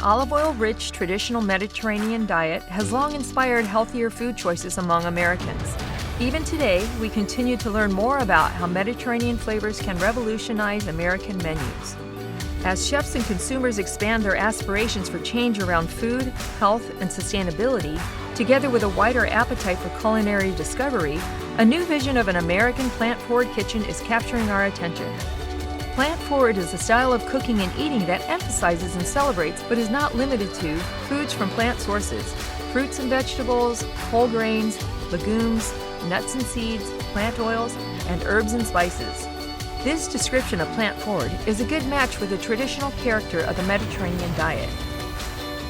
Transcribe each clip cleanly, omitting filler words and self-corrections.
olive oil-rich traditional Mediterranean diet has long inspired healthier food choices among Americans. Even today, we continue to learn more about how Mediterranean flavors can revolutionize American menus. As chefs and consumers expand their aspirations for change around food, health, and sustainability, together with a wider appetite for culinary discovery, a new vision of an American plant-forward kitchen is capturing our attention. Plant-forward is a style of cooking and eating that emphasizes and celebrates, but is not limited to, foods from plant sources, fruits and vegetables, whole grains, legumes, nuts and seeds, plant oils, and herbs and spices. This description of plant-forward is a good match with the traditional character of the Mediterranean diet.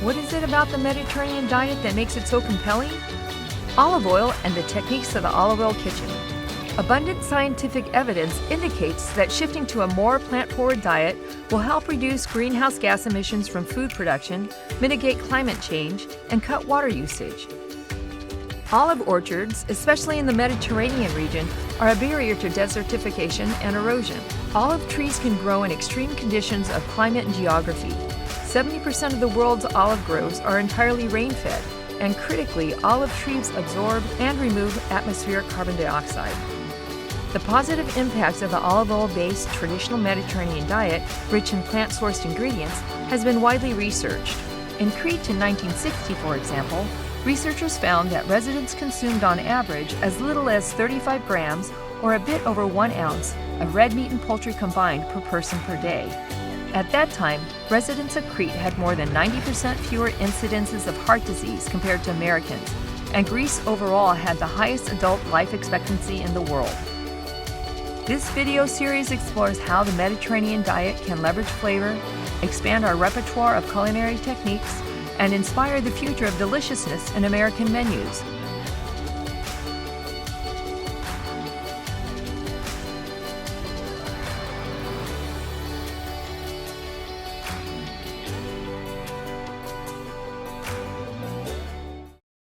What is it about the Mediterranean diet that makes it so compelling? Olive oil and the techniques of the olive oil kitchen. Abundant scientific evidence indicates that shifting to a more plant-forward diet will help reduce greenhouse gas emissions from food production, mitigate climate change, and cut water usage. Olive orchards, especially in the Mediterranean region, are a barrier to desertification and erosion. Olive trees can grow in extreme conditions of climate and geography. 70% of the world's olive groves are entirely rain-fed, and critically, olive trees absorb and remove atmospheric carbon dioxide. The positive impacts of the olive oil-based traditional Mediterranean diet, rich in plant-sourced ingredients, has been widely researched. In Crete in 1960, for example, researchers found that residents consumed on average as little as 35 grams, or a bit over 1 ounce, of red meat and poultry combined per person per day. At that time, residents of Crete had more than 90% fewer incidences of heart disease compared to Americans, and Greece overall had the highest adult life expectancy in the world. This video series explores how the Mediterranean diet can leverage flavor, expand our repertoire of culinary techniques, and inspire the future of deliciousness in American menus.